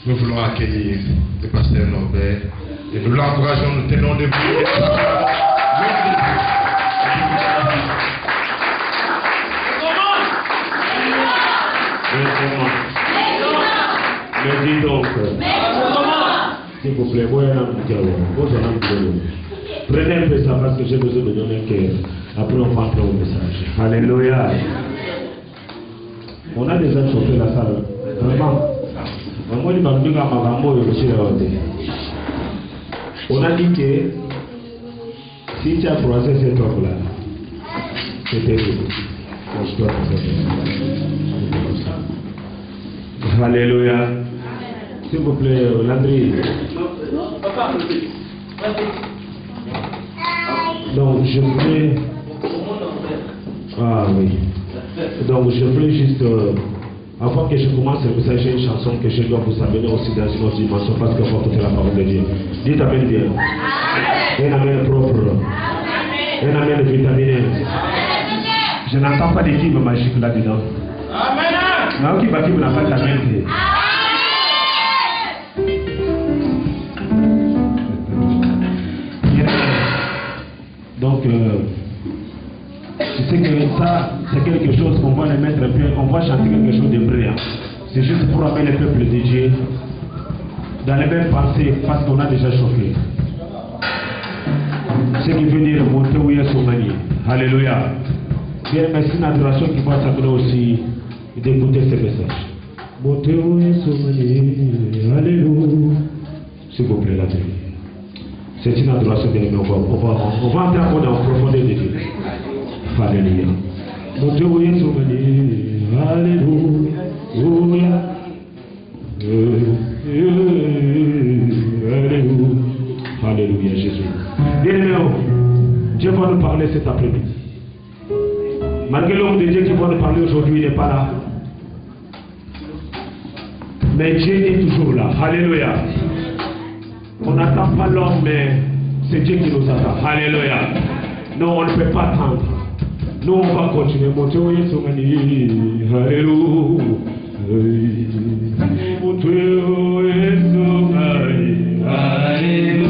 Nous voulons accueillir le pasteur Norbert et nous l'encourageons, nous tenons debout. Mais dis donc, s'il vous plaît, prenez un peu ça parce que j'ai besoin de donner un cœur. Après, on va entrer au message. Alléluia. On a déjà chauffé la salle. Vraiment. On a dit que si tu as croisé cet homme-là, c'était tout. Alléluia. S'il vous plaît, Landry. Donc, je voulais. Ah oui. Donc, je voulais juste. Avant que je commence le message, j'ai une chanson que je dois vous amener aussi dans une autre dimension parce que faut porter la parole de Dieu. Dites Amen bien. Un Amen propre. Un Amen vitaminé. Je n'entends pas d'équipe magique là-dedans. Amen. Non, qui va qui n'a pas d'Amen. Donc, je sais que ça, c'est quelque chose qu'on va les mettre un peu, on va chanter quelque chose de vrai. Hein. C'est juste pour amener le peuple de Dieu dans les mêmes pensées, parce qu'on a déjà chauffé. Ce qui veut dire monter où il y a son manie. Alléluia. Bien, merci l'adoration qui va s'amener aussi d'écouter ce message. Monter où il y a son manie. Alléluia. S'il vous plaît, la télé. C'est une adoration de l'ennemi. On va entrer en profondeur de Dieu. Alléluia. Mon Dieu, oui, Alléluia. Alléluia, Jésus. Bien-aimé, Dieu va nous parler cet après-midi. Malgré l'homme de Dieu qui va nous parler aujourd'hui, il n'est pas là. Mais Dieu est toujours là. Alléluia. On n'attend pas l'homme, mais c'est Dieu qui nous attend. Alléluia. Non, on ne peut pas attendre. Nous, on va continuer. Mon Dieu, oui, Alléluia. Mon Dieu, oui, Alléluia.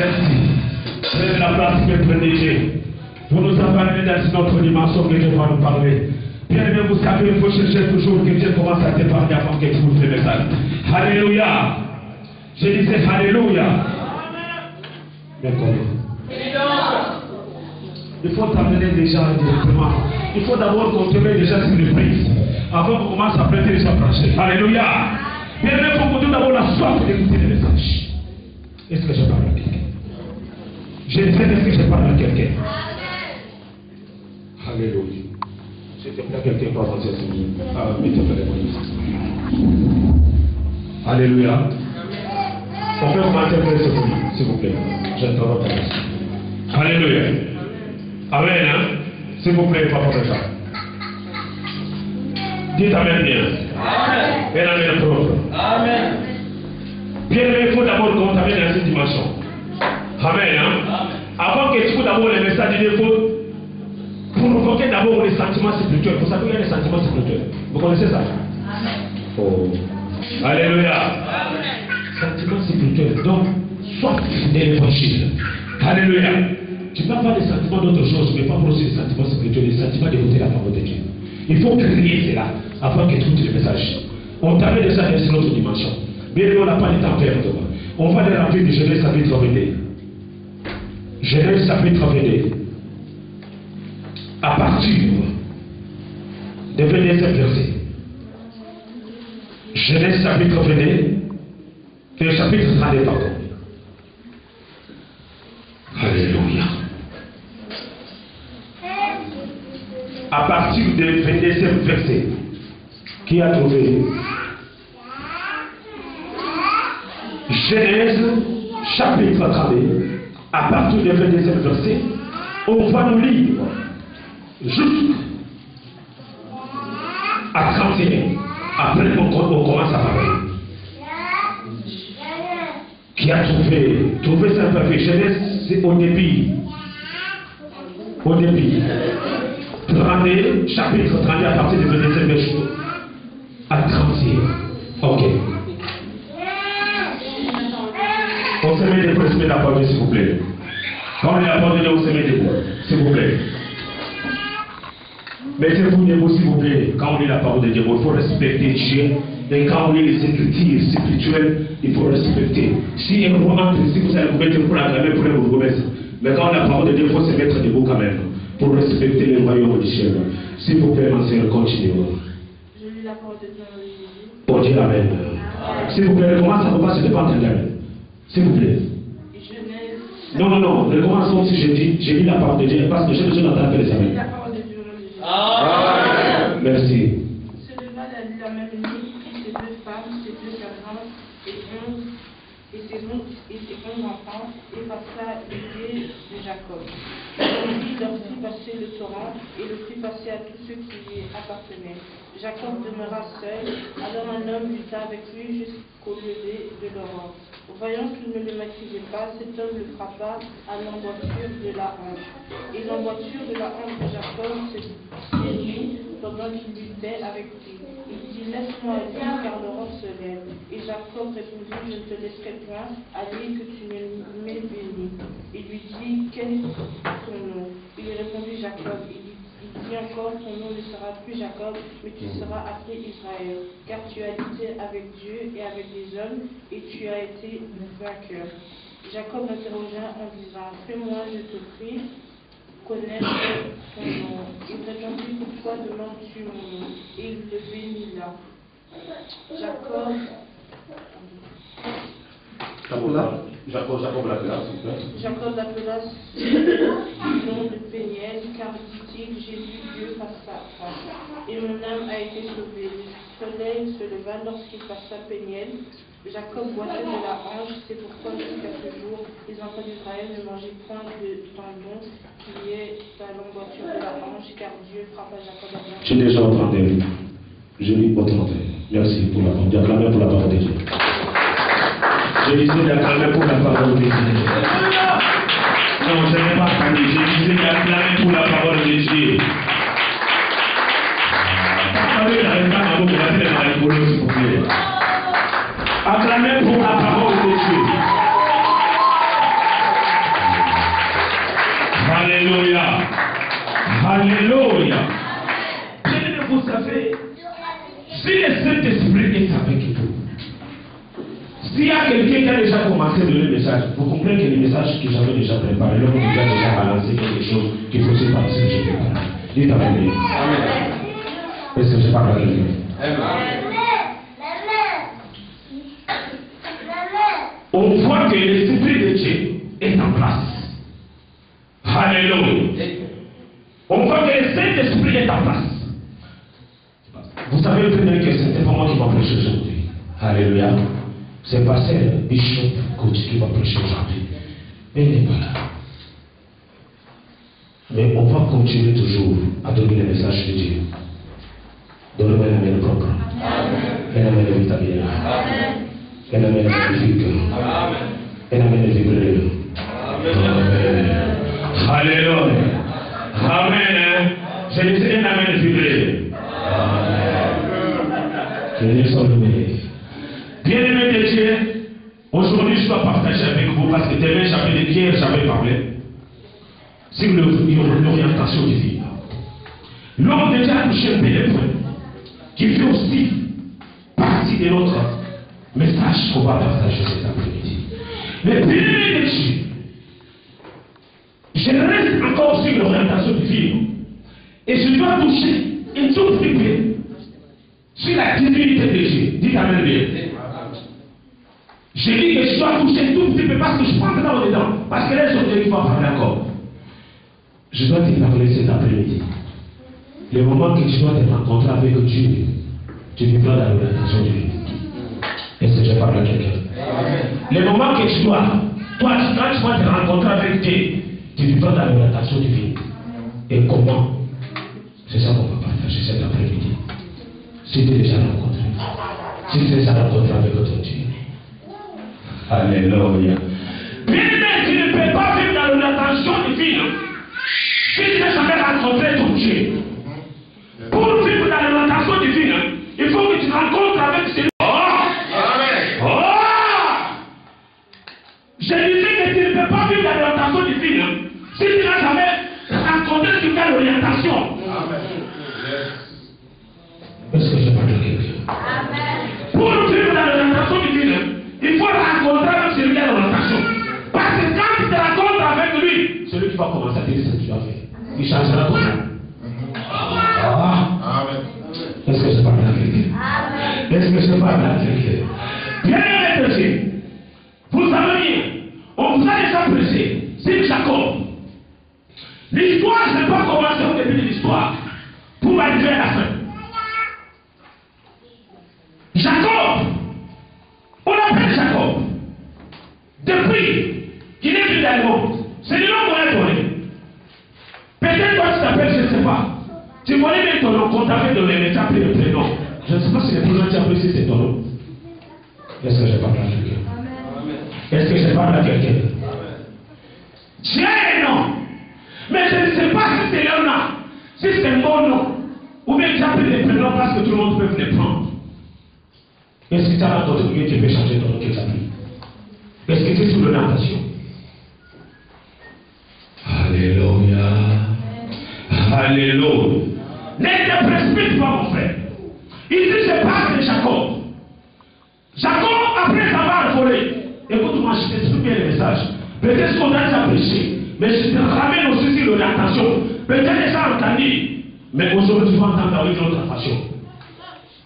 Merci. Prenez la place que prenez pour nous amener dans notre dimension que Dieu va nous parler. Bien aimé, vous savez, il faut chercher toujours que Dieu commence à te parler avant qu'il trouve le message. Alléluia. Je disais Alléluia. D'accord. Il faut t'amener déjà directement. Il faut d'abord qu'on te mette déjà sur le prise. Avant qu'on commence à prêter les branchés. Alléluia. Bien aimé, il faut qu'on ait d'abord la soif d'écouter le message. Est-ce que je parle à quelqu'un? Je disais, est-ce que je parle à quelqu'un? Alléluia. S'il te plaît, quelqu'un peut avancer sur nous. Mettez-le les. Alléluia. On peut commencer à faire ce s'il vous plaît. J'interromps. Alléluia. Amen. Hein? S'il vous plaît, papa Récha. Dites Amen bien. Amen. Et Amen propre. Amen. Bien aimé, il faut d'abord qu'on t'amène dans cette dimension. Amen. Hein? Avant que tu fasses d'abord le message, il faut provoquer d'abord les sentiments spirituels. Vous savez qu'il y a des sentiments spirituels. Vous connaissez ça? Amen. Oh. Alléluia. Amen. Sentiments spirituels. Donc, soif de l'évangile. Alléluia. Tu peux avoir des sentiments d'autre chose, mais pas pour aussi des sentiments spirituels, des sentiments d'écouter la parole de Dieu. Il faut créer cela avant que tu écoutes le message. On t'amène déjà dans une autre dimension. Mais on n'a pas le temps à perdre. On va les rappeler de Genèse chapitre 22. Genèse chapitre 22. À partir de 27 versets. Genèse chapitre 22. Le chapitre 32, pardon. Alléluia. À partir du 27 verset, qui a trouvé Genèse chapitre 32, à partir du 27 verset, on va nous lire jusqu'à 31. Après, on commence à parler. Qui a trouvé ça parfait. Genèse, c'est au début. Au début. 32, chapitre 32, à partir du 27 verset à 31. Ok. On se met debout, on se met d'abord, s'il vous plaît. Quand on est abandonné, on se met debout, s'il vous plaît. Mettez-vous debout, s'il vous plaît. Quand on lit la parole de Dieu, il faut respecter Dieu. Et quand on lit les écritures spirituelles, il faut respecter. Si un moment entre ici, vous allez vous mettre pour acclamer, pour vous remettre. Mais quand on a la parole de Dieu, il faut se mettre debout quand même. Pour respecter le royaume du ciel. S'il vous plaît, mon Seigneur, continuez. Je lis la parole de Dieu en Jésus. Pour dire Amen. S'il vous plaît, comment ça va pas se dépendre de l'air? S'il vous plaît. Non. Recommençons si j'ai dit la parole de Dieu, parce que j'ai besoin d'entendre les Amen. La parole de Dieu en Jésus. Amen. Merci. Se leva la même nuit, prit ses deux femmes, ses deux garçons, et ses 11 enfants, et passa l'idée de Jacob. Il leur fit passer le torrent, et le fit passer à tous ceux qui lui appartenaient. Jacob demeura seul, alors un homme lutta avec lui jusqu'au lever de l'aurore. Voyant qu'il ne le maîtrisait pas, cet homme le frappa à l'emboîture de la hanche. Et l'emboîture de la hanche de Jacob se saisit pendant qu'il luttait avec lui. Il dit, laisse-moi aller, car l'aurore se lève. Et Jacob répondit, je ne te laisserai point aller que tu ne m'aies béni. Il lui dit, quel est ton nom? Il lui répondit, Jacob. Il dit encore, ton nom ne sera plus Jacob, mais tu seras appelé Israël, car tu as lutté avec Dieu et avec les hommes, et tu as été vainqueur. Jacob l'interrogea en disant, fais-moi, je te prie, connaître ton nom. Il répondit, pourquoi demandes-tu mon nom? Et il le bénit là. Jacob l'appela son nom de Péniel, car dit-il, j'ai vu Dieu face à face, et mon âme a été sauvée. Le soleil se leva lorsqu'il passa Péniel. Jacob boitait de la hanche, c'est pourquoi jusqu'à ce jour, les enfants d'Israël ne mangeaient point de tendon qui est à l'emboîture de la hanche, car Dieu frappa Jacob à la hanche. J'ai déjà entendu. Je lis votre entendu. Merci pour la parole. J'acclame pour la parole de Dieu. Je disais d'acclamer pour la parole de Dieu. Non, je n'ai pas entendu. Je disais d'acclamer pour la parole de Dieu. Acclamez pour la parole de Dieu. Alléluia. Bien, vous savez, si le Saint-Esprit est avec vous, s'il y a quelqu'un qui a déjà commencé à donner le message, vous comprenez que le message que j'avais déjà préparé, l'homme nous a déjà balancé quelque chose qu'il faut se passer que j'ai préparé. Dites Amen. Est-ce que je parle à quelqu'un? On voit que l'Esprit de Dieu est en place. Alléluia. On voit que le Saint-Esprit est en place. Vous savez très bien que ce n'est pas moi qui va prêcher aujourd'hui. Alléluia. C'est pasteur Bishop Coach qui va prêcher aujourd'hui. Mais il n'est pas là. Mais on va continuer toujours à donner le message de Dieu. Donnez-moi la main propre. Et la main de vitamine. Et la main de magnifique. Et la main de vibreur. Amen. Alléluia. Amen. Je disais la main de vibreur. Que Dieu soit loué. Bien-aimé de Dieu, aujourd'hui je dois partager avec vous parce que demain j'avais dit hier, j'avais parlé sur l'orientation divine. L'homme déjà a touché un peu les points qui fait aussi partie de notre message qu'on va partager cet après-midi. Mais bien-aimé de Dieu, je reste encore sur l'orientation divine et je dois toucher un tout petit peu sur la divinité de Dieu. Dites Amen bien. J'ai dit que je dois toucher un tout petit peu parce que je prends dedans dedans. Parce que les autres, il faut parler encore. Je dois te parler cet après-midi. Le moment que tu dois te rencontrer avec Dieu, tu vivras dans l'orientation divine. Est-ce que je parle à quelqu'un? Le moment que tu dois, toi, quand tu vas te rencontrer avec Dieu, tu vivras dans l'orientation divine. Et comment? C'est ça qu'on va partager cet après-midi. Si tu es déjà rencontré, si tu es déjà rencontré avec votre Dieu. Alléluia. Bien, mais tu ne peux pas vivre dans l'orientation divine si tu n'as jamais rencontré ton Dieu. Pour vivre dans l'orientation divine, il faut que tu te rencontres avec celui. Je disais que tu ne peux pas vivre dans l'orientation divine si tu n'as jamais rencontré sur quelle orientation. Est-ce que je parle de quelqu'un? Pour vivre dans l'orientation divine, il faut rencontrer avec celui qui a l'orientation. Parce que quand tu te rencontres avec lui, celui qui va commencer à te dire ce que tu as fait, il changera ton âme. Est-ce que je parle à quelqu'un? Est-ce que je parle à quelqu'un? Bien aimé, vous savez bien, on vous a déjà prêché, c'est Jacob. L'histoire, je ne vais pas commencer au début de l'histoire pour arriver à la fin. Jacob, on l'appelle Jacob. Depuis qu'il est venu dans le monde, c'est le nom qu'on a donné. Peut-être toi tu t'appelles, je ne sais pas. Tu connais bien ton nom, qu'on t'avait donné, mais tu as pris le prénom. Je ne sais pas si le prénom tu as pris, si c'est ton nom. Est-ce que je parle à quelqu'un? Est-ce que je parle à quelqu'un? Tu as un nom, mais je ne sais pas si c'est le nom, si c'est un bon nom, ou bien tu as pris le prénom parce que tout le monde peut le prendre. Est-ce que tu as rencontré quelqu'un qui peut changer ton nom qui s'applique? Est-ce que tu es sous l'orientation? Alléluia. Alléluia. Ne te précipite pas, mon frère. Ici, je parle de Jacob. Jacob, après avoir volé, écoute-moi, je t'explique bien le message. Peut-être qu'on a déjà prêché, mais je te ramène aussi sur l'orientation. Peut-être déjà entendu, mais aujourd'hui, tu vas entendre avec une autre façon.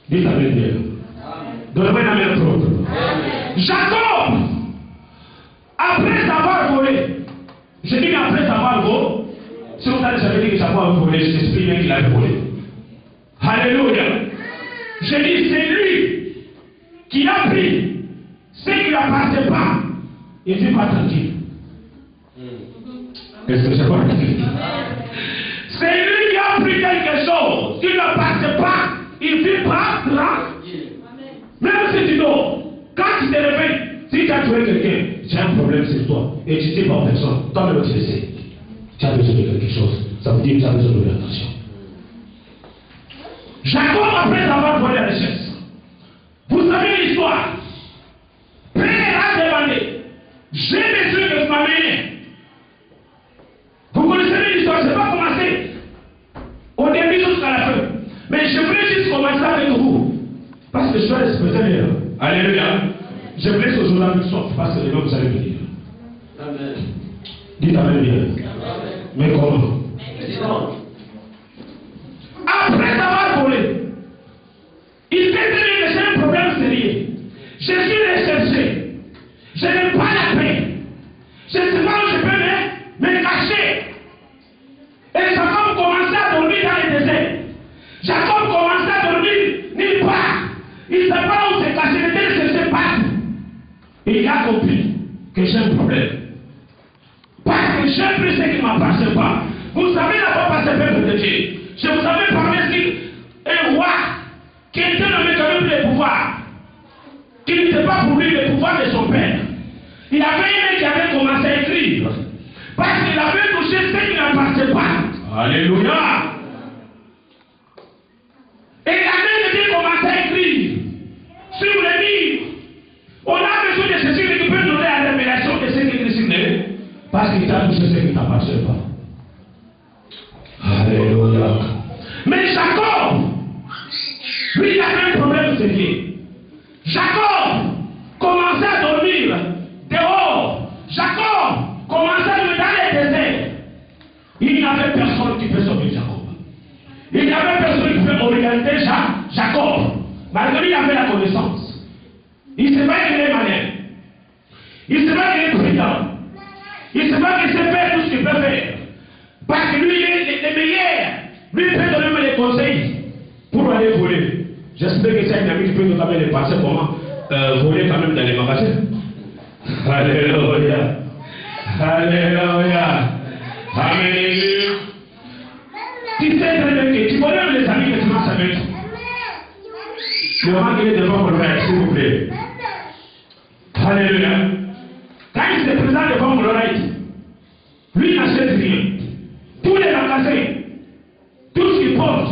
Dites la même bien. Donnez-moi la main propre. Jacob, après avoir volé, je dis qu'après avoir volé, si on t'a jamais dit que Jacob a volé, je t'explique bien qu'il a volé. Alléluia. Je dis, c'est lui qui a pris ce qui ne lui appartient pas. Il ne vit pas tranquille. Est-ce que je parle? C'est lui qui a pris quelque chose qui ne lui appartient pas. Il ne vit pas tranquille. Même si tu dors, quand tu te réveilles, si tu as tué quelqu'un, tu as un problème sur toi et tu ne dis pas aux personnes, toi-même tu le sais. Tu as besoin de quelque chose. Ça veut dire que tu as besoin d'orientation. Jacob, après avoir volé la richesse, vous savez l'histoire. Père a demandé, j'ai besoin de m'amener. Vous connaissez l'histoire, je ne vais pas commencer Alléluia. Je vous laisse aujourd'hui avec sorte parce que les gens vous allez venir. Amen. Dites Amen bien. Mais comment? Après avoir volé, il fait que j'ai un problème sérieux. Je suis recherché. Je n'ai pas la paix. Je ne sais pas où je peux me cacher. Et Jacob commençait à dormir dans le désert. Jacob commençait à dormir nulle part. Il ne sait pas où se cacher. Il était cherché partout. Et il a compris que j'ai un problème. Parce que j'ai pris ce qui ne m'appartient pas. Vous savez d'abord par ce peuple de Dieu. Je vous avais parlé d'un roi qui était nommé quand même le pouvoir. Qui n'était pas pour lui le pouvoir de son père. Il avait un mec qui avait commencé à écrire. Parce qu'il avait touché ce qui n'appartient pas. Alléluia. Et il avait commencé à écrire sur le livre. On a besoin de ceci qui peut donner la révélation de ce qui est écrit sur le livre. Parce qu'il t'a touché ce qui n'appartient pas. Alléluia. Mais Jacob, lui, il avait un problème sérieux. Jacob commençait à dormir dehors. Jacob commençait à dormir dans les déserts. Il n'y avait personne qui peut sauver Jacob. Il n'y avait personne qui peut orienter Jacob. Malgré lui, il avait la connaissance. Il ne sait pas qu'il est malin. Il ne sait pas qu'il est prudent. Il ne sait pas qu'il sait faire tout ce qu'il peut faire. Parce que lui, il est le meilleur. Lui, il peut donner les conseils pour aller voler. J'espère que c'est un ami qui peut nous amener les passer comment voler quand même dans les magasins. Alléluia. Alléluia. Amen. Tu sais très bien que tu connais les amis que tu marches avec. Le moment qu'il est devant mon oreille, s'il vous plaît. Alléluia. Quand il se présente devant mon oreille, lui il n'achète rien. Tous les magasins, tout ce qu'il porte,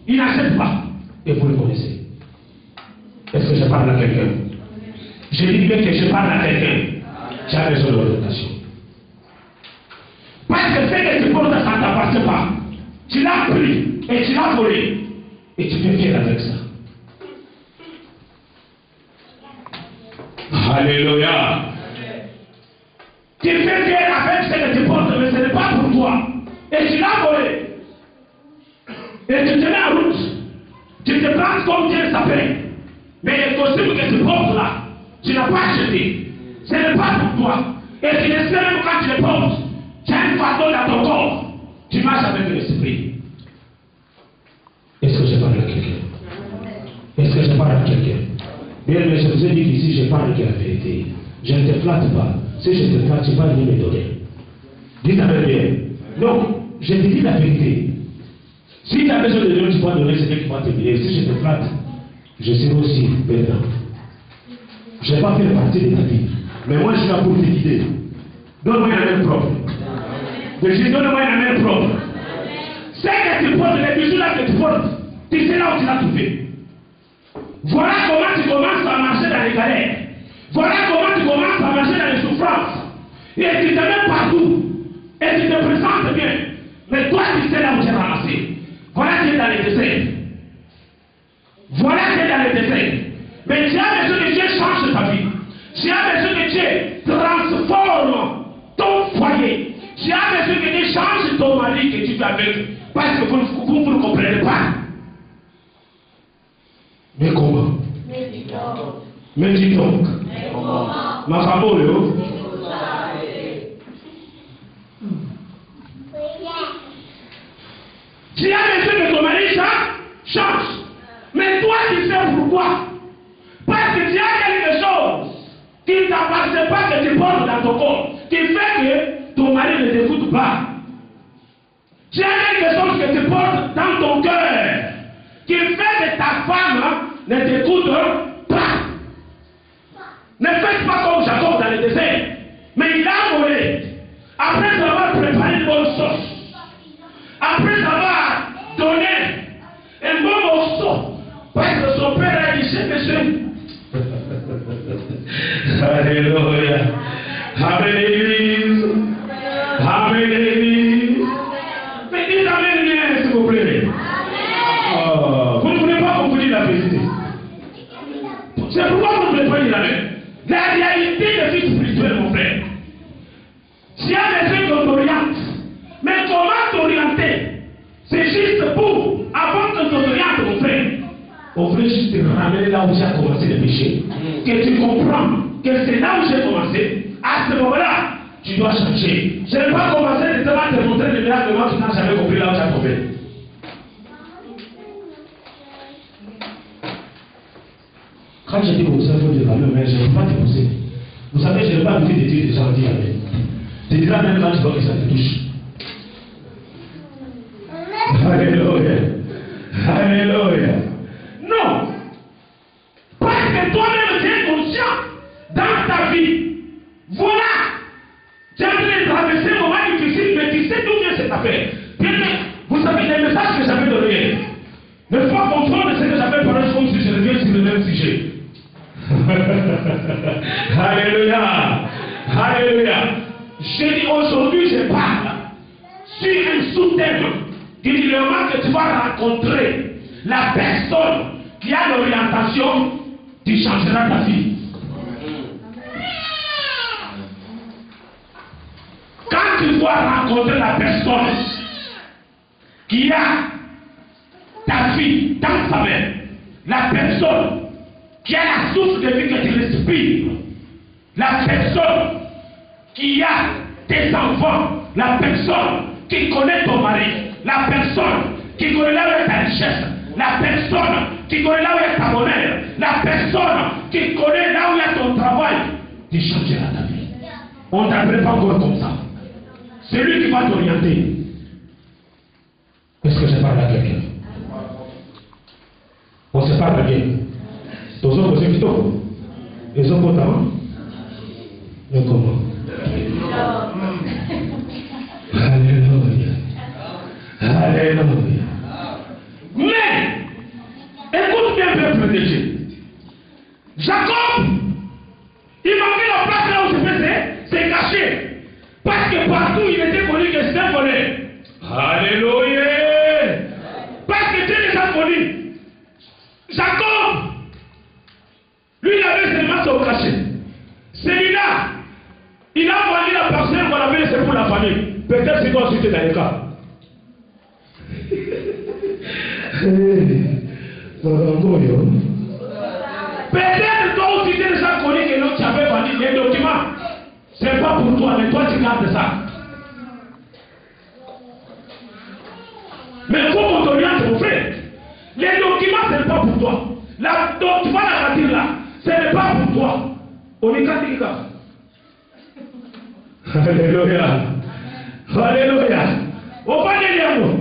il n'achète pas. Et vous le connaissez. Est-ce que je parle à quelqu'un? Je dis bien que je parle à quelqu'un. Tu as besoin d'orientation. Parce que ce que tu portes, ça ne t'appartient pas. Tu l'as pris et tu l'as volé. Et tu fais fier avec ça. Alléluia. Tu fais fier avec ce que tu portes, mais ce n'est pas pour toi. Et tu l'as volé. Et tu te mets en route. Tu te prends comme Dieu s'appelle. Mais les costumes que tu portes là, tu n'as pas acheté. Ce n'est pas pour toi. Et tu le sais même quand tu les portes. Tu as une façon dans ton corps. Tu marches avec l'esprit. Est-ce que je parle à quelqu'un? Est-ce que je parle à quelqu'un? Bien, mais je vous ai dit qu'ici, je parle de la vérité. Je ne te flatte pas. Si je te flatte, tu vas venir me donner. Dis-moi bien. Donc, je te dis la vérité. Si tu as besoin de donner, tu vas donner ce qui va te dire. Si je te flatte, je serai aussi perdant. Je n'ai pas fait partie de ta vie. Mais moi, je suis là pour te guider. Donne-moi une amène propre. Je dis, donne-moi une amène propre. C'est que tu portes, les bijoux là que tu portes, tu sais là où tu l'as trouvé. Voilà comment tu commences à marcher dans les galères. Voilà comment tu commences à marcher dans les souffrances. Et tu te mets partout. Et tu te présentes bien. Mais toi, tu sais là où tu es ramassé. Voilà qui est dans les déserts. Voilà qui est dans les déserts. Mais tu as besoin que Dieu change ta vie. Tu as besoin que Dieu transforme ton foyer. Tu as besoin que Dieu change ton mari que tu vis avec. Parce que vous ne comprenez pas. Mais comment? Mais dis donc. Ma femme, tu as besoin que ton mari change. Mais toi, tu sais pourquoi? Parce que tu as quelque chose qui ne t'appartient pas que tu portes dans ton corps, qui fait que ton mari ne t'écoute pas. Tu as quelque chose que tu portes dans ton cœur, qui fait que ta femme ne t'écoute pas. Ne faites pas comme Jacob dans le désert. Mais il a volé. Après avoir préparé une bonne sauce, après avoir donné un bon morceau, parce que son père a dit, c'est monsieur. Alléluia. Amen l'église. Amen l'église. Mais dites amen bien, s'il vous plaît. Vous ne voulez pas qu'on vous dise la vérité. C'est pourquoi vous ne voulez pas Si un besoin qu'on t'oriente, mais comment t'orienter? C'est juste pour, avant que t'orientes, mon frère, on veut juste te ramener là où j'ai commencé le péché. Que tu comprends que c'est là où j'ai commencé. À ce moment-là, tu dois changer. Je n'ai pas commencé de te montrer le miracles de moi, tu n'as jamais compris là où j'ai tombé. Quand j'ai dit au cerveau de la mais je ne peux pas te pousser. Vous savez, je n'ai pas envie de dire des gens dire amen. Tu diras même quand tu vois que ça te touche. Alléluia. Alléluia. Non. Parce que toi-même tu es conscient dans ta vie. Voilà. Tu as traversé un moment difficile, mais tu sais d'où vient cette affaire. Bien, vous savez les messages que j'avais donnés. Ne faut pas comprendre ce que j'avais parlé comme si je reviens sur le même sujet. Alléluia. Alléluia. Je dis aujourd'hui, je parle sur un sous-thème qui dit le moment que tu vas rencontrer la personne qui a l'orientation, tu changeras ta vie. Quand tu vas rencontrer la personne qui a ta vie dans sa main, la personne qui a la source de vie que tu respires, la personne qui a tes enfants, la personne qui connaît ton mari, la personne qui connaît là où est ta richesse, la personne qui connaît là où est ta bonheur, la personne qui connaît là où est ton travail, tu changeras ta vie. On ne t'appelle pas encore comme ça. C'est lui qui va t'orienter. Est-ce que je parle à quelqu'un? On se parle bien. Tous autres, c'est plutôt. Les autres, comment? Mais comment? Alléluia. Alléluia. Mais, écoute bien, peuple de Dieu. Jacob, il manquait la place là où c'est caché. Parce que partout il était connu que c'était un voleur. Alléluia. Parce que Dieu les a connus. Jacob, lui il avait seulement son cachet. Celui-là, il a vendu la parcelle qu'on avait laissée pour la famille. Peut-être c'est quoi c'était dans les cas. Peut-être toi aussi tu es déjà connu que l'autre avait vendu les documents. C'est pas pour toi, mais toi tu gardes ça. Mais faut qu'on t'oriente, mon frère. Les documents, ce n'est pas pour toi. Donc tu vas la dire là, ce n'est pas pour toi. On est catholique. Alléluia. Alléluia. On va dire les mots.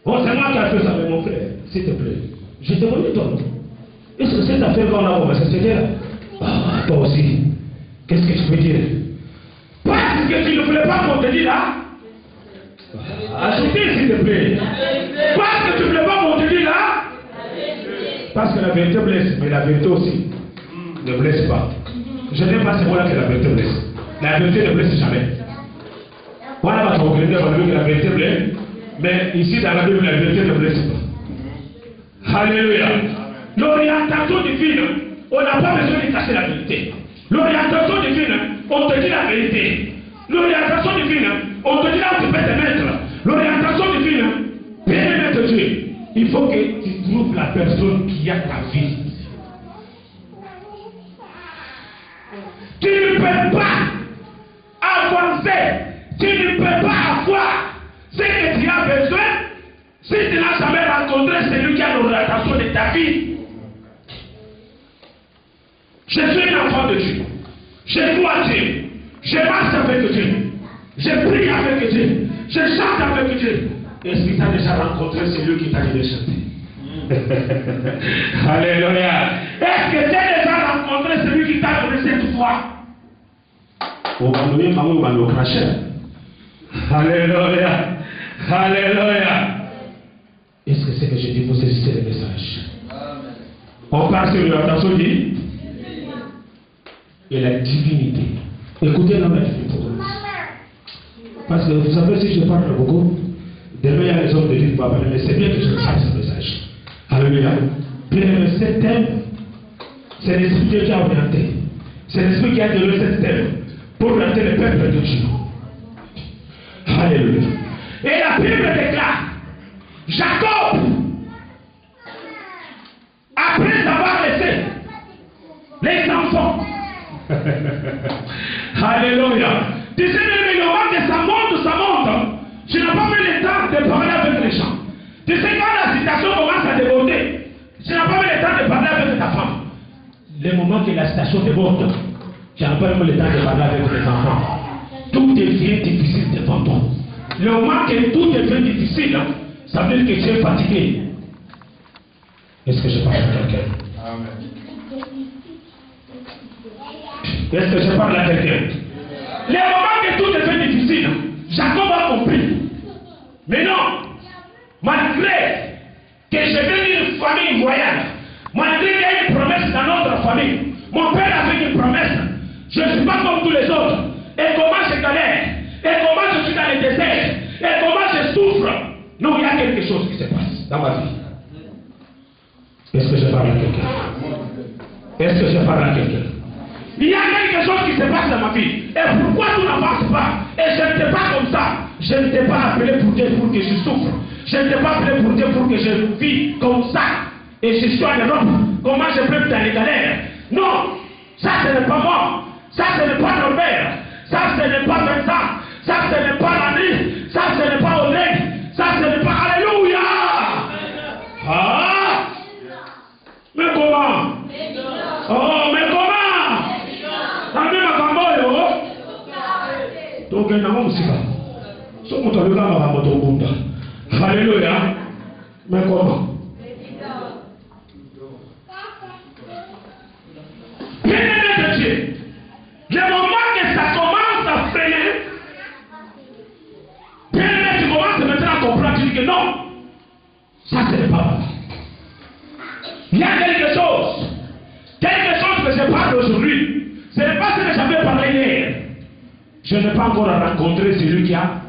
Oh, c'est moi qui ai fait ça avec mon frère. S'il te plaît. Je te demande ton nom. Est-ce que cette affaire qu'on a commencé, c'était là? Ah, toi aussi. Qu'est-ce que je peux dire? Parce que tu ne voulais pas qu'on te dise là. Ajoutez s'il te plaît. Parce que tu ne voulais pas qu'on te dise là. Parce que la vérité blesse, mais la vérité aussi ne blesse pas. Je n'aime pas ce mot-là que la vérité blesse. La vérité ne blesse jamais. Voilà votre regret que la vérité blesse, mais ici dans la Bible, la vérité ne blesse pas. Alléluia. L'orientation divine, on n'a pas besoin de casser la vérité. L'orientation divine, on te dit la vérité. L'orientation divine, on te dit là où tu peux te mettre. L'orientation divine, bien mettre Dieu. Il faut que tu trouves la personne qui a ta vie. Tu ne peux pas avancer. Tu ne peux pas avoir ce que tu as besoin si tu n'as jamais rencontré celui qui a l'orientation de ta vie. Je suis un enfant de Dieu. Je crois Dieu. Je marche avec Dieu. Je prie avec Dieu. Je chante avec Dieu. Est-ce que tu as déjà rencontré celui qui t'a aidé à chanter? Alléluia. Est-ce que tu as déjà rencontré celui qui t'a donné cette foi? On va donner maman, on va nous cracher. Alléluia. Alléluia. Est-ce que c'est que je dis pour saisir le message? On parle sur l'orientation dit et la divinité. Écoutez la divinité. Parce que vous savez, si je parle beaucoup, demain il y a les hommes de Dieu qui vont parler, mais c'est bien que je fasse ce message. Alléluia. Puis ce thème, c'est l'esprit qui a orienté. C'est l'esprit qui a donné ce thème pour orienter le peuple de Dieu. Jacob, après avoir laissé les enfants, alléluia, tu sais, le moment que ça monte, tu n'as pas eu le temps de parler avec les gens. Tu sais, quand la situation commence à déborder, tu n'as pas eu le temps de parler avec ta femme. Le moment que la situation déborde, tu n'as pas eu le temps de parler avec les enfants. Tout devient difficile devant toi. Le moment que tout devient difficile, ça veut dire que tu es fatigué. Est-ce que je parle à quelqu'un? Est-ce que je parle à quelqu'un? Le moment que tout devient difficile, Jacob a compris. Mais non, malgré que je viens d'une famille royale, malgré qu'il y a une promesse dans notre famille, mon père avait une promesse. Je ne suis pas comme tous les autres. Et comment je galère, et comment je suis dans le désert, et comment je souffre. Non, il y a quelque chose qui se passe dans ma vie. Est-ce que je parle à quelqu'un? Est-ce que je parle à quelqu'un? Il y a quelque chose qui se passe dans ma vie. Et pourquoi tu n'avances pas? Et je ne t'ai pas comme ça. Je ne t'ai pas appelé pour dire pour que je souffre. Je ne t'ai pas appelé pour dire pour que je vis comme ça. Et je suis en Europe. Comment je peux dans les galères? Non, ça ce n'est pas moi. Ça ce n'est pas Norbert. Ça ce n'est pas Vincent. Ça ce n'est pas Landry. Ça ce n'est pas Oleg. Ça ce n'est pas Alléluia. Ah! Mais comment? Oh, mais comment? Donc, il y a un musique. Ce qu'on a vu là, on va moto. Alléluia. Mais comment? Bien-aimé de Dieu, le moment que ça commence à freiner, bien-aimé, tu commences maintenant à comprendre, tu dis que non, ça ce n'est pas vrai. Il y a quelque chose que je parle aujourd'hui. Ce n'est pas ce que j'avais parlé hier. Je n'ai pas encore rencontré celui qui a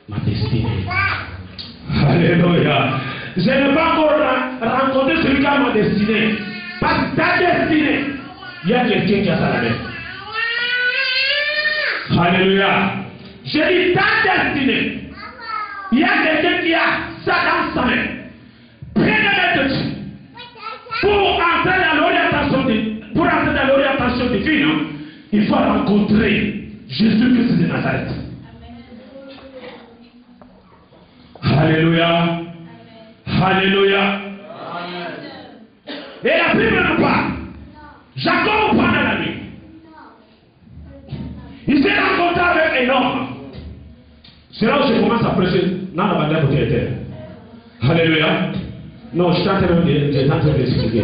ma destinée. Alléluia. Je n'ai pas encore rencontré celui qui a ma destinée. Parce que ta destinée, il y a quelqu'un qui a ça la main. Alléluia. Je dis ta destinée. Il y a quelqu'un qui a ça dans sa main. Bien-aimé de Dieu. Pour entrer dans l'orientation divine, il faut rencontrer Jésus-Christ de Nazareth. Alléluia. Alléluia. Et la Bible nous parle. Jacob pendant la nuit. Il s'est rencontré avec un homme. C'est là où je commence à prêcher dans la bande de terre. Alléluia. Non, je suis en train d'expliquer.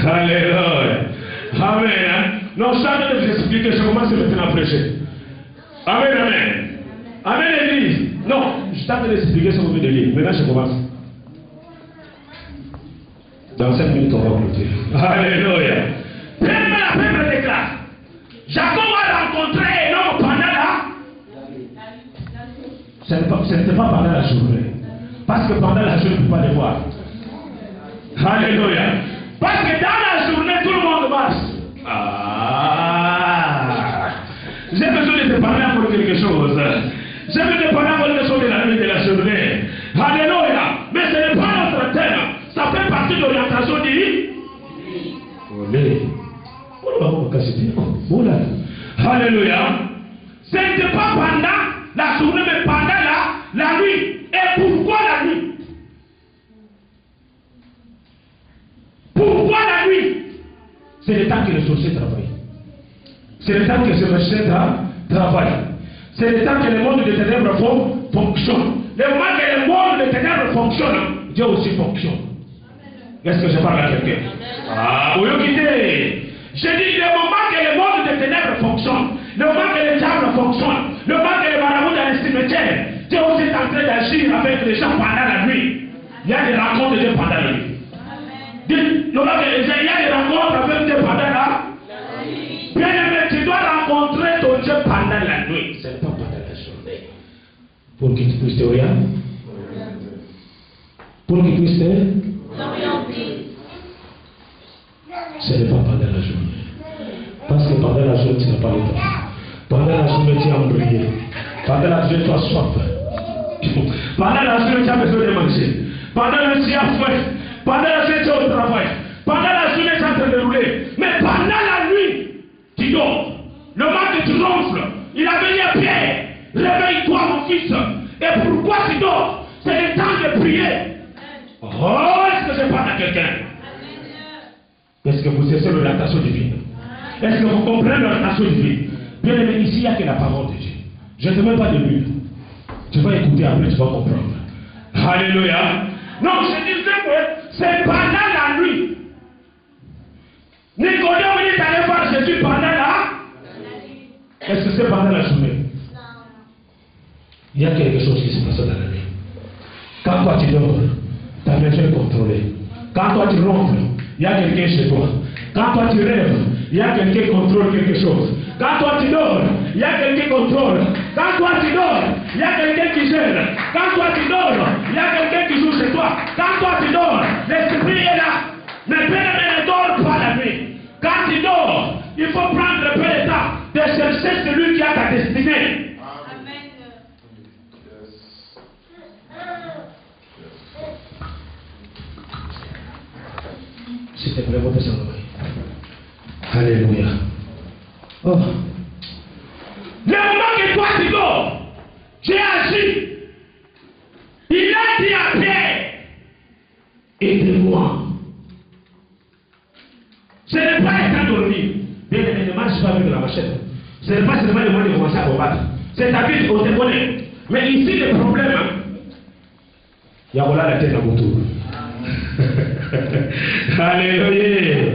Alléluia. Amen. Non, je suis en train de vous expliquer. Je commence maintenant à prêcher. Amen, amen. Amen, l'église. Non, je suis en train d'expliquer ce que vous venez de lire. Maintenant, je commence. Dans 5 minutes, on va clôturer. Alléluia. La Bible déclare. Jacob a rencontré un homme pendant la. Ce n'était pas pendant la journée. Parce que pendant la journée, on ne peut pas les voir. Alléluia. Parce que dans la journée, tout le monde marche. J'ai besoin de te parler pour quelque chose. J'ai besoin de te parler pour quelque chose de la nuit de la journée. Alléluia. Mais ce n'est pas notre thème. Ça fait partie de l'orientation divine. Alléluia. Ce n'était pas pendant la journée, mais pendant la nuit. Et pourquoi la nuit? Pourquoi la nuit? C'est le temps que les sorciers travaillent. C'est le temps que ces machines travaillent. C'est le temps que le monde des ténèbres fonctionne. Le moment que le monde des ténèbres fonctionne, Dieu aussi fonctionne. Est-ce que je parle à quelqu'un? Oui, quittez. Je dis le moment que le monde des ténèbres fonctionne, le moment que les diables fonctionnent, le moment que les marabouts dans les cimetières, Dieu aussi est en train d'agir avec les gens pendant la nuit. Il y a des rencontres de Dieu pendant la nuit. Il y a des rencontres avec Dieu pendant la nuit. Bien aimé, tu dois rencontrer ton Dieu pendant la nuit. Ce n'est pas pendant la journée. Pour que tu puisses te orienter. Pour que tu puisses te orienter. Ce n'est pas pendant la journée. Parce que pendant la journée, tu n'as pas le temps. Pendant la journée, tu es embrayé. Pendant la journée, tu as soif. Pendant la journée, tu as besoin de manger. Pendant la journée, tu as faim. Pendant la journée, tu es au travail. Pendant la journée, tu es en train de rouler. Mais pendant la nuit, tu dors. Le ventre te ronfle. Il a venu à Pierre. Réveille-toi, mon fils. Et pourquoi tu dors? C'est le temps de prier. Oh, est-ce que je parle à quelqu'un? Est-ce que vous cessez l'orientation divine? Est-ce que vous comprenez l'orientation divine? Bien aimé, ici, il n'y a que la parole de Dieu. Je ne te mets pas de but. Tu vas écouter après, tu vas comprendre. Alléluia. Non, je disais que c'est pendant la nuit. Nicodème est allé voir Jésus pendant la nuit. Est-ce que c'est pendant la journée? Il y a quelque chose qui se passe dans la nuit. Quand toi tu dors, ta maison est contrôlée. Quand toi tu ronfles, il y a quelqu'un chez toi. Quand toi tu rêves, il y a quelqu'un qui contrôle quelque chose. Quand toi tu dors, il y a quelqu'un qui contrôle. Quand toi tu dors, il y a quelqu'un qui gère. Quand toi tu dors, il y a quelqu'un qui joue chez toi. Quand toi tu dors, l'esprit est là. Mais bien ne dors pas la nuit. Quand tu dors, il faut prendre un peu de temps de chercher celui qui a ta destinée. S'il te plaît, votre Saint-Nom. Alléluia. Oh. Le moment que toi tu dors, j'ai agi. Il a dit à Pierre, aidez-moi. Ce n'est pas étant dormi. Bien aimé, ne marche pas avec la machette. Ce n'est pas seulement le moment de commencer à combattre. C'est ta vie, on te connaît. Mais ici, le problème, il y a voilà la tête à mon tour. Alléluia.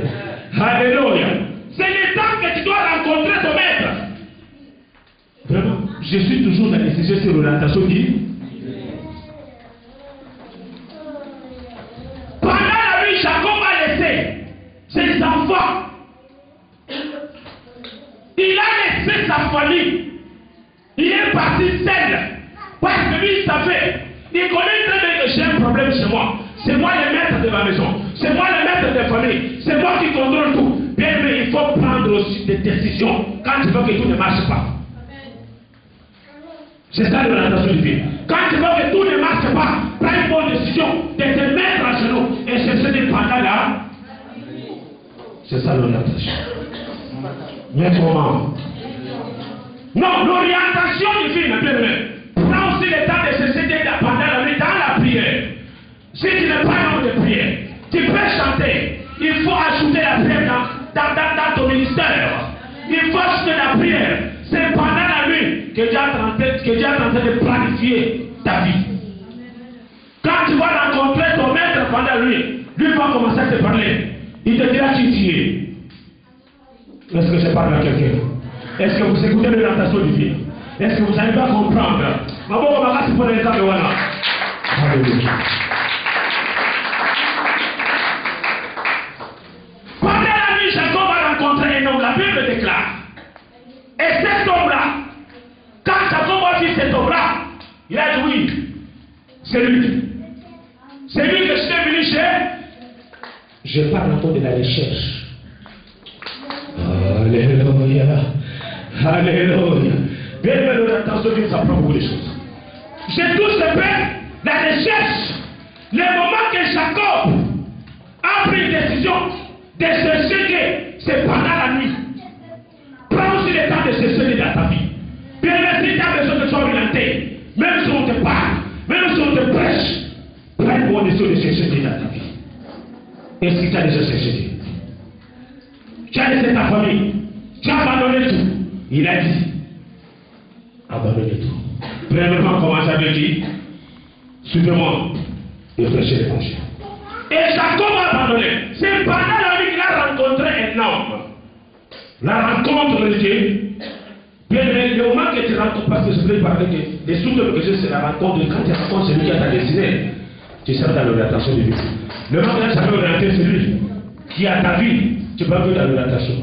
Alléluia. C'est le temps que tu dois rencontrer ton maître. Vraiment, je suis toujours dans les sujets sur l'orientation divine. Pendant la nuit, Jacob a laissé ses enfants. Il a laissé sa famille. Il est parti seul. Parce que lui, il savait. Il connaît très bien que j'ai un problème chez moi. C'est moi le maître de ma maison. C'est moi le maître de la famille. C'est moi qui contrôle tout. Bien, mais il faut prendre aussi des décisions quand tu veux que tout ne marche pas. C'est ça l'orientation divine. Quand tu veux que tout ne marche pas, prends une bonne décision de te mettre à genoux et chercher des pendant là. C'est ça l'orientation. Mais comment? Non, l'orientation divine, bien aimé. Prends aussi le temps de chercher des pendant la nuit dans la prière. Si tu n'es pas un homme de prière, tu peux chanter. Il faut ajouter la prière dans ton ministère. Il faut ajouter la prière. C'est pendant la nuit que Dieu est en train de planifier ta vie. Quand tu vas rencontrer ton maître pendant la nuit, lui va commencer à te parler. Il te dira qui tu es. Est-ce que je parle à quelqu'un? Est-ce que vous écoutez l'orientation divine? Est-ce que vous arrivez à comprendre? Alléluia. Pendant la nuit, Jacob a rencontré un homme. La Bible déclare. Et cet homme-là, quand Jacob a vu cet homme-là, il a dit oui, c'est lui. C'est lui que je suis venu chez. Je parle encore de la recherche. Alléluia. Alléluia. Bien aimé, l'orientation divine, ça prend beaucoup de choses. J'ai tout ce fait, la recherche. Le moment que Jacob a pris une décision de chercher que c'est pendant la nuit. Prends aussi le temps de chercher dans ta vie. Bien aimé, si tu as besoin de sois orienté, même si on te parle, même si on te prêche, prends une bonne décision de chercher dans ta vie. Est-ce que tu as déjà cherché Dieu? Tu as laissé ta famille, tu as abandonné tout. Il a dit, abandonnez tout. Premièrement, commencez avec qui? Suivez-moi et prêchez l'évangile. Et Jacob a abandonné. C'est pendant la nuit qu'il a rencontré un homme. La rencontre de Dieu. Bien aimé, le moment que tu rencontres, parce que je voulais parler que les souvenirs que j'ai, c'est la rencontre. Quand tu rencontres celui qui a ta destinée, tu seras dans l'orientation de Dieu. Le moment que tu as orienté celui qui a ta vie, tu peux aller dans l'orientation.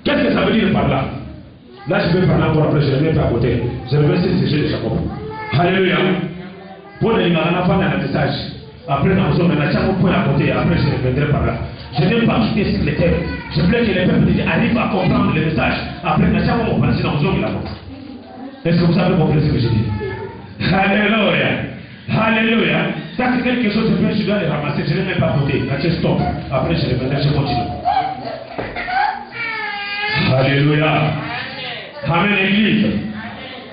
Qu'est-ce que ça veut dire par là? Là, je vais parler encore après, je ne vais pas à côté. Je vais laisser ce sujet de Jacob. Alléluia. Pour les marins, on a un message. Après, dans le zone, on a chaque point à côté. Après, je reviendrai par là. Je n'aime pas quitter sur les thèmes. Je voulais que les peuples arrivent à comprendre le message. Après, on a chaque point, on va passer dans le zone là-bas. Est-ce que vous avez compris ce que je dis? Alléluia. Alléluia. Ça c'est quelque chose que je dois les ramasser. Je ne vais même pas voter. Mathieu, stop. Après je reviendrai, je continue. Alléluia. Amen, l'église.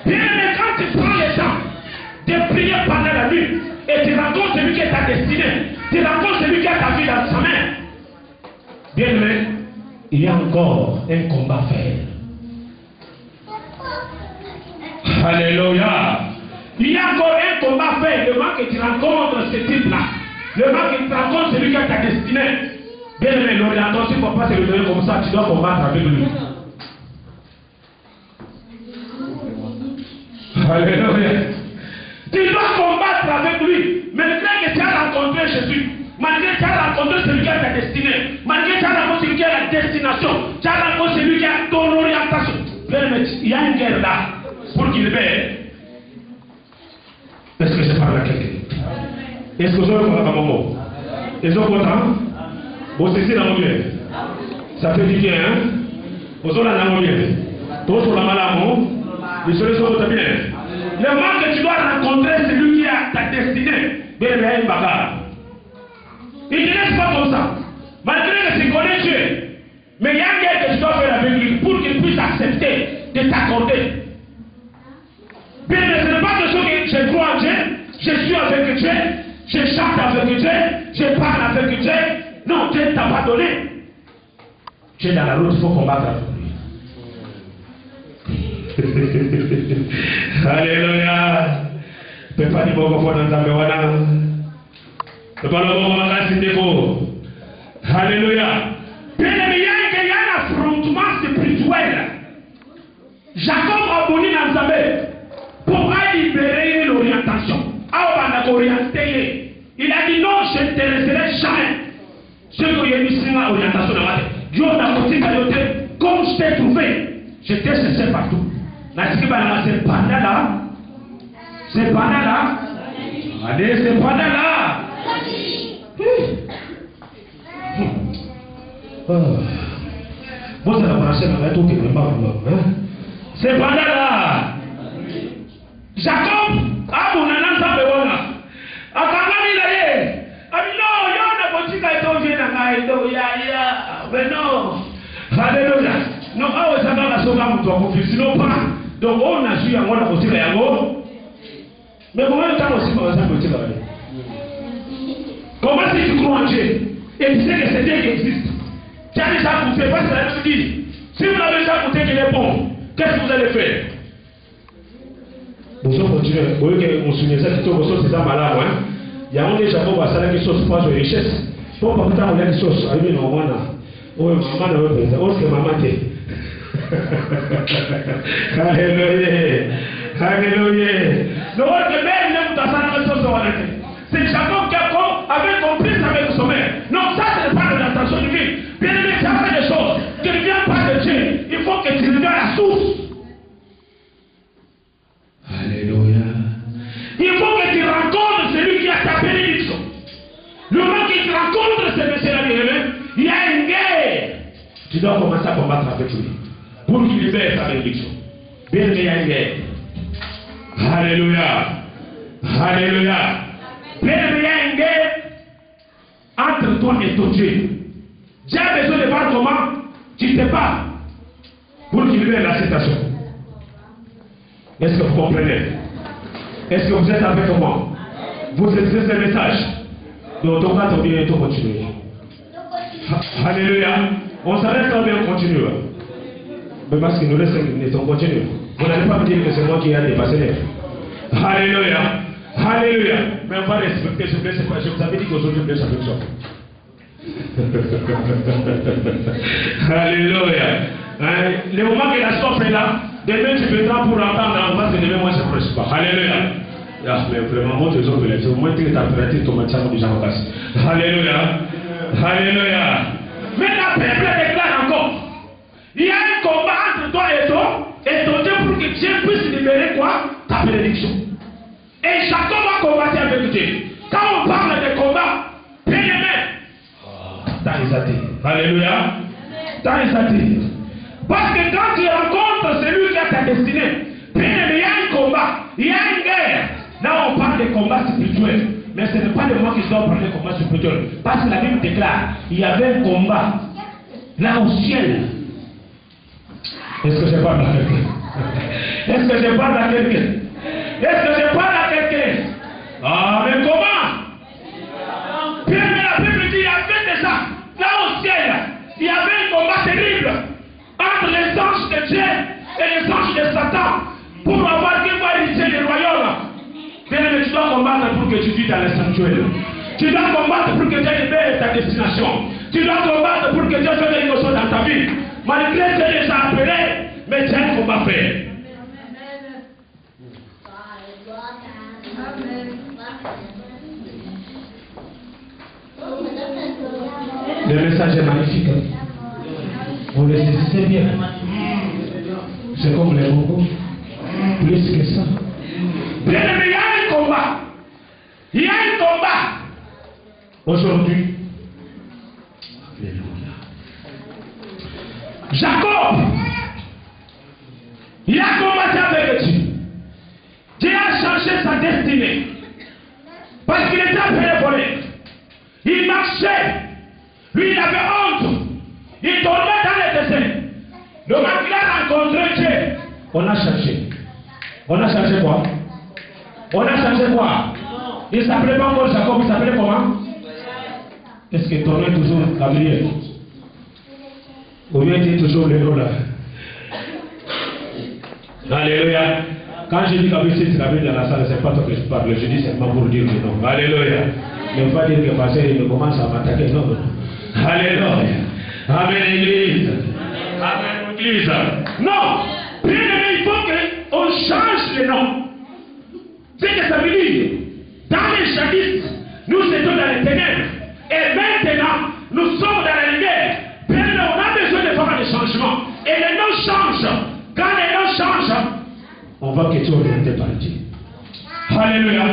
Bien aimé, quand tu prends le temps de prier pendant la nuit et tu rencontres celui qui est ta destinée, tu rencontres celui qui a ta vie dans sa main. Bien aimé, il y a encore un combat à faire. Alléluia. Il y a encore un combat à faire. Le moment que tu rencontres ce type-là, le moment que tu rencontres celui qui a ta destinée, bien aimé, l'orientation, il ne faut pas se le donner comme ça, tu dois combattre avec lui. Alléluia. Tu dois combattre avec lui. Malgré que tu as rencontré Jésus, malgré que tu as rencontré celui qui a ta destinée, malgré que tu as rencontré celui qui a la destination, tu as rencontré celui qui a ton orientation. Bien aimé, il y a une guerre là pour qu'il paie. Est-ce que je parle à quelqu'un? Est-ce que vous avez un moment? Est-ce que vous avez un moment? Vous savez la moyenne. Ça fait du bien, hein? Vous avez la moyenne. Tous sur la maladie, les choses sont bien. Le moment que tu dois rencontrer celui qui a ta destinée, bien il y a une bagarre. Il ne te laisse pas comme ça. Malgré que tu connais Dieu, mais il y a une guerre que tu dois faire avec lui pour qu'il puisse accepter de t'accorder. Bien, ce n'est pas quelque chose que je crois en Dieu, je suis avec Dieu, je chante avec Dieu, je parle avec Dieu. Non, Dieu ne t'a pas donné. Tu es dans la route, il faut combattre avec lui. Alléluia. Pepa ni boko fona nzambe wana. Pepa lo boko makasi ndeko. Alléluia. Bien aimé, il y a un affrontement spirituel. Jacob a abonné dans Nzambe pour libérer l'orientation. Il a dit non, je ne te laisserai jamais. Ce que j'ai mis sur l'orientation de la Dieu n'a pas dit comme je t'ai trouvé, je t'ai cherché partout. C'est pendant là. C'est pendant là. Allez, c'est pendant là. Vous allez brancher ma main, c'est pendant là. Jacob, a mon anansa bewana. Akangani la ye. Ami no, yo na botika itoje na ngaido ya. Mais non. Alléluia. Non, awo sanga soka mutu akofisi no pa. Donc on a su yango na botika yango. Mais comment le temps aussi pour ça botika là? Comment si tu crois en Dieu et tu sais que c'est Dieu qui existe. Tu as déjà goûté, parce que la Bible dit, si vous avez déjà goûté qu'il est bon, qu'est-ce que vous allez faire? Vous continuez, vous voyez que vous souvenez ça, c'est ça malade, hein? Il y a un des Jacob à salaire qui sauce pas de richesse. Pour pas que tu aies des sauces, à lui, non, moi, oh, maman ne veut pas, oh, c'est maman qui. Alléluia. Alléluia. Le roi de mère, il aime ta salaire de sauce, c'est Jacob qui avait compris avec son mère. Non, ça, ce n'est pas de l'intention divine. Bien aimé, tu as fait des choses qui ne viennent pas de Dieu. Il faut que tu reviennes à la source. Alléluia. Il faut que tu rencontres celui qui a ta bénédiction. Le moment que tu rencontres ce monsieur-là, il y a une guerre. Tu dois commencer à combattre avec lui pour qu'il libère ta bénédiction. Bien aimé, il y a une guerre. Alléluia. Alléluia. Bien aimé, il y a une guerre entre toi et ton Dieu. J'ai besoin de voir comment tu te bats pour qu'il libère la situation. Est-ce que vous comprenez? Est-ce que vous êtes avec moi? Vous êtes ce message. Donc on va bientôt continuer. Alléluia. On s'arrête quand bien on continue. Mais parce qu'il nous reste 5 minutes, on continue. Vous n'allez pas me dire que c'est moi qui ai dépassé l'air. Alléluia. Alléluia. Mais on va respecter ce blessé. Je vous avais dit qu'aujourd'hui on blesse avec ça. Alléluia. Le moment que la soif est là, demain tu peux prendre pour entendre, on va se lever, moi je ne presse pas. Alléluia. Mais vraiment, mon trésor de l'être, au moins que ta température tombe ça déjà en place. Alléluia. Alléluia. Mais la Bible déclare encore, il y a un combat entre toi et ton Dieu pour que Dieu puisse libérer quoi? Ta bénédiction. Et chacun va combattre avec Dieu. Quand on parle de combat, bien aimé, temps est saté. Alléluia. Temps est saté. Parce que quand tu rencontres celui qui a ta destinée, bien aimé, je dois parler de combat spirituel. Parce que la Bible déclare, il y avait un combat là au ciel. Est-ce que je parle à quelqu'un? Est-ce que je parle à quelqu'un? Est-ce que je parle à quelqu'un? Ah, mais comment? Bien, mais la Bible dit, il y avait déjà, là au ciel, il y avait un combat terrible entre les anges de Dieu et les anges de Satan pour avoir qui va hériter le royaume. Bien, mais tu dois combattre pour que tu vis dans le sanctuaire. Tu dois combattre pour que Dieu libère ta destination. Tu dois combattre pour que Dieu fasse quelque chose dans ta vie. Malgré que Dieu les a appelés, mais Dieu ne faut pas faire. Le message est magnifique. On le saisissait bien. C'est comme les bongos. Plus que ça. Bien aimé, il y a un combat. Il y a un combat. Aujourd'hui. Alléluia. Jacob. Il a combattu avec Dieu. Dieu a changé sa destinée. Parce qu'il était appelé volé. Il marchait. Lui, il avait honte. Il tombait dans les désert. Le moment qu'il a rencontré Dieu, on a changé. On a changé quoi? On a changé quoi? Il ne s'appelait pas encore Jacob, il s'appelait comment? Est-ce que ton nom est toujours Gabriel? Ou bien tu es toujours le nom là? Alléluia. Quand je dis Gabriel, c'est Gabriel dans la salle, c'est pas toi que je parle, je dis seulement pour dire le nom. Alléluia. Ne pas dire que pasteur il commence à m'attaquer, non, non. Alléluia. Amen, Église. Amen, Église. Non. Bien aimé, il faut qu'on change le nom. C'est que ça veut dire, dans les jadis, nous étions dans les ténèbres. Et maintenant, nous sommes dans la lumière. Bien aimé, on a besoin de faire des changements. Et les noms changent. Quand les noms changent, on va que tu orienté par Dieu. Alléluia.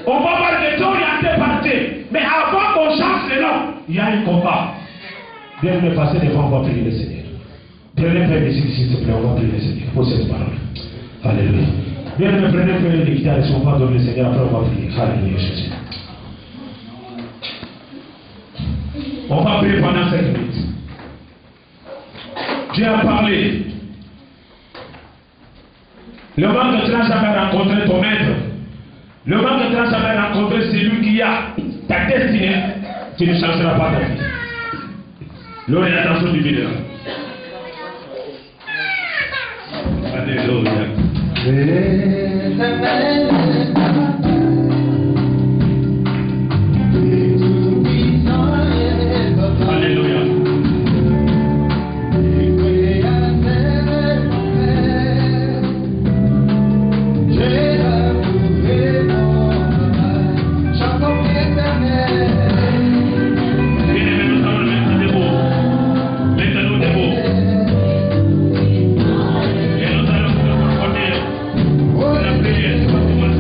On va voir que tu orienté par Dieu. Mais avant qu'on change les noms, il y a un combat. Bien aimé, passez devant, on va prier le Seigneur. Bien aimé, prenez ici, s'il te plaît, on va prier le Seigneur pour cette parole. Alléluia. Bien aimé, prenez les guitares, si on va donner le Seigneur, après on va prier. Alléluia, Jésus. On va prier pendant 5 minutes. Dieu a parlé. Le moment que tu n'as jamais rencontré ton maître, le moment que tu n'as jamais rencontré celui qui a ta destinée, tu ne changeras pas ta vie. L'orientation du milieu. Alléluia. Alléluia. Yes.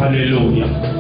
Alléluia.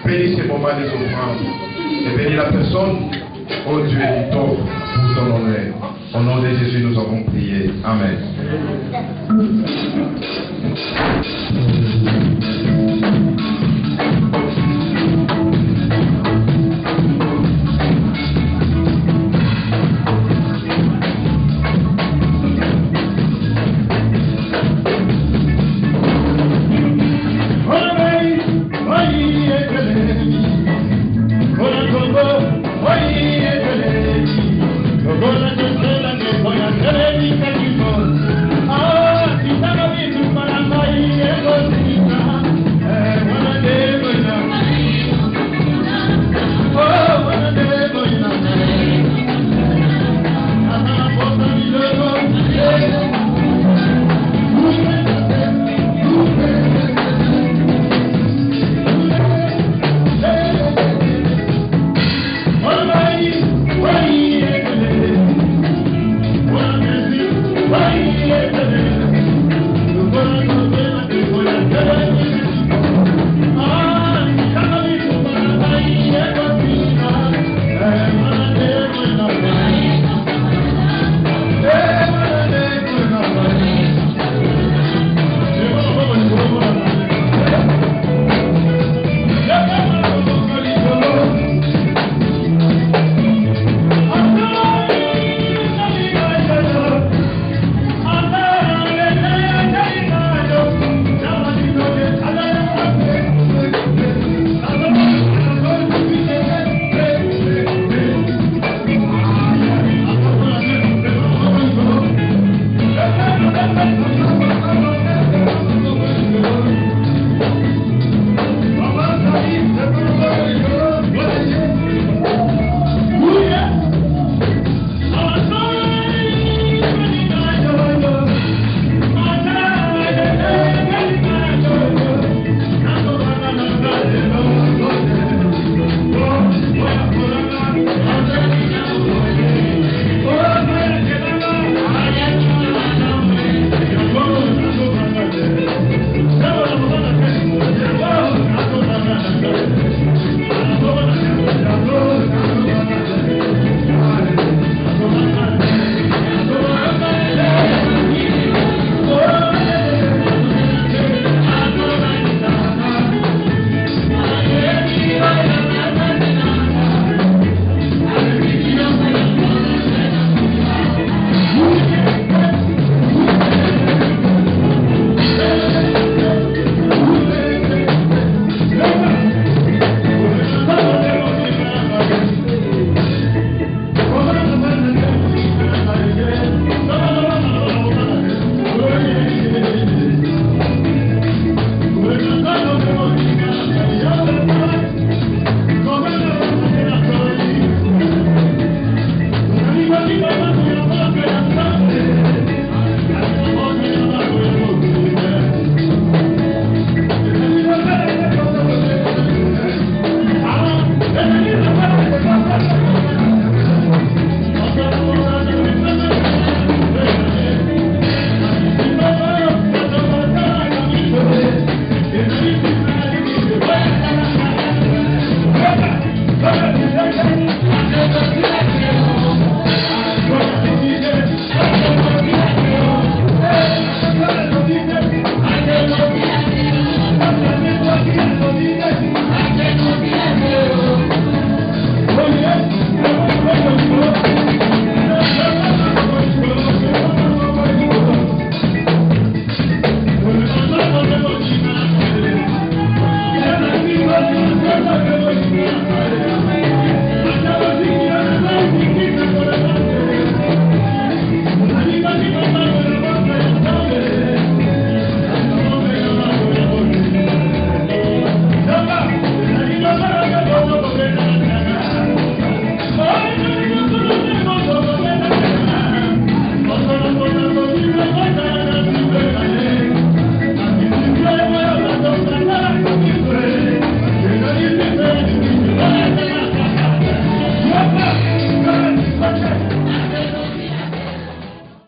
Bénis ces moments des offrandes et bénis la personne, oh Dieu, qui t'offre pour ton honneur. Au nom de Jésus, nous avons prié. Amen.